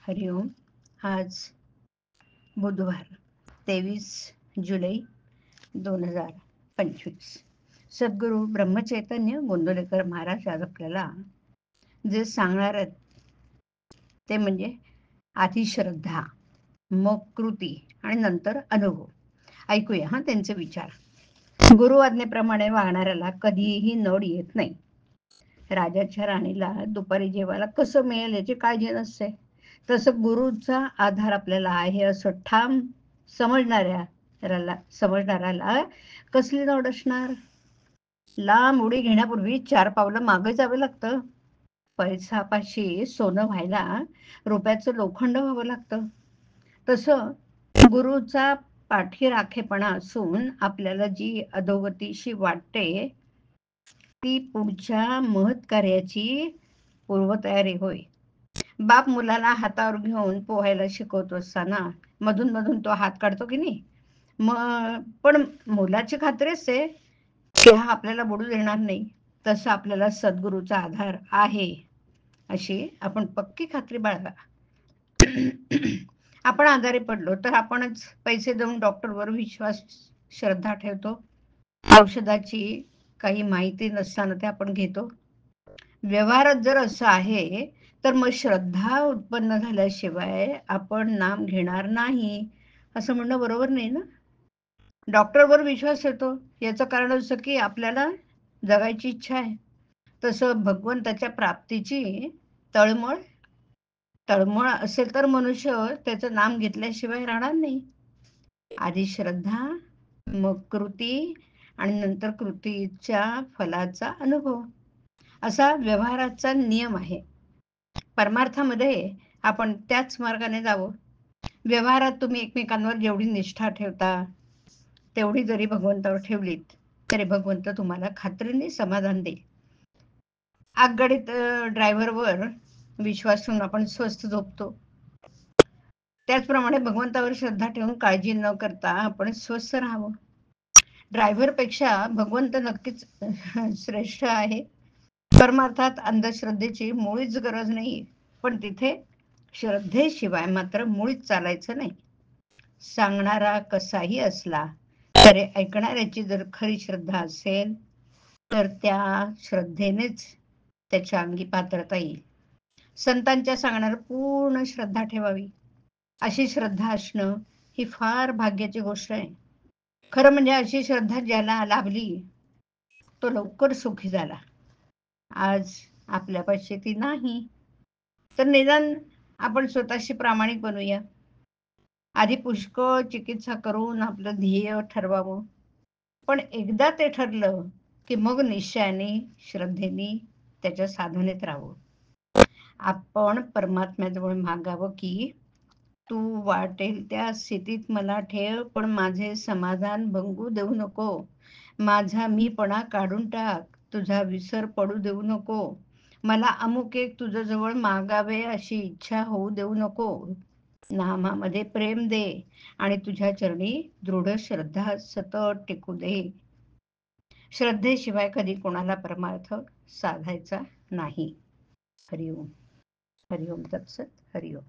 हरिओम. आज बुधवार 23 जुलै 2025. सद्गुरू ब्रह्मचैतन्य गोंदवलेकर महाराज आज आपल्याला जे सांगणार आहेत ते म्हणजे आधी श्रद्धा, मग कृती आणि नंतर अनुभव. ऐकूया त्यांचे विचार. गुरु आज्ञेप्रमाणे वागणाऱ्याला कधीही नड येत नाही. राजाच्या राणीला दुपारी जेवायला कसं मिळेल याची काळजी नसते. तसं गुरुचा आधार आपल्याला आहे असं ठाम समजणाऱ्याला कसली नड असणार. लांब उडी घेण्यापूर्वी 4 पावलं मागे जावं लागतं. पैसापाशी सोनं व्हायला रुपयाचं लोखंड व्हावं लागतं. तसं गुरुचा पाठीराखेपणा असून आपल्याला जी अधोगतीशी वाटते ती पुढच्या महत् कार्याची पूर्वतयारी होय. बाप मुलाला हातावर घेऊन पोहायला शिकवतो असताना मधून मधून तो हात काढतो की नाही, पण मुलाची खात्री असते की हा आपल्याला बुडू देणार नाही. तसं आपल्याला सद्गुरूचा आधार आहे अशी आपण पक्की खात्री बाळगा. आपण आजारी पडलो तर आपणच पैसे देऊन डॉक्टरवर विश्वास, श्रद्धा ठेवतो. औषधाची काही माहिती नसताना ते आपण घेतो. व्यवहारात जर असं आहे तर मग श्रद्धा उत्पन्न झाल्याशिवाय आपण नाम घेणार नाही असं म्हणणं बरोबर नाही ना. डॉक्टरवर विश्वास ठेवतो याचं कारण असं की आपल्याला जगायची इच्छा आहे. तसं भगवंताच्या प्राप्तीची तळमळ असेल तर मनुष्य त्याचं नाम घेतल्याशिवाय राहणार नाही. आधी श्रद्धा, मग कृती आणि नंतर कृतीच्या फलाचा अनुभव असा व्यवहाराचा नियम आहे. परमार्थामध्ये आपण त्याच मार्गाने जावं. व्यवहारात तुम्ही एकमेकांवर जेवढी निष्ठा ठेवता तेवढी जरी भगवंतावर ठेवलीत तरी भगवंत तुम्हाला खात्रीने समाधान देईल. आगगाडीत ड्रायव्हरवर विश्वास ठेवून आपण स्वस्थ झोपतो, त्याचप्रमाणे भगवंतावर श्रद्धा ठेवून काळजी न करता आपण स्वस्थ राहावं. ड्रायव्हर पेक्षा भगवंत नक्कीच श्रेष्ठ आहे. परमार्थात अंधश्रद्धेची मुळीच गरज नाही, पण तिथे श्रद्धेशिवाय मात्र मुळीच चालायचं नाही. सांगणारा कसाही असला तरी ऐकणाऱ्याची जर खरी श्रद्धा असेल तर त्या श्रद्धेनेच त्याच्या अंगी पात्रता येईल. संतांच्या सांगण्यावर पूर्ण श्रद्धा ठेवावी. अशी श्रद्धा असणं ही फार भाग्याची गोष्ट आहे. खरं म्हणजे अशी श्रद्धा ज्याला लाभली तो लवकर सुखी झाला. आज आपल्यापाशी ती नाही तर निदान आपण स्वतःशी प्रामाणिक बनूया. आधी पुष्कळ चिकित्सा करून आपलं ध्येय ठरवावं, पण एकदा ते ठरलं की मग निश्चयाने, श्रद्धेने त्याच्या साधनेत राहावं. आपण परमात्म्याजवळ मागावं की तू वाटेल त्या स्थितीत मला ठेव, पण माझे समाधान भंगू देऊ नको. माझा मीपणा काढून टाक, तुझा विसर पडू देऊ नको. मला अमुक एक तुझ्या जवळ मागावे अशी इच्छा होऊ देऊ नको. नामामध्ये प्रेम दे आणि तुझ्या चरणी दृढ श्रद्धा सतत टिकू दे. श्रद्धेशिवाय कधी कोणाला परमार्थ साधायचा नाही. हरिओम. हरिओम तत्सत. हरिओम.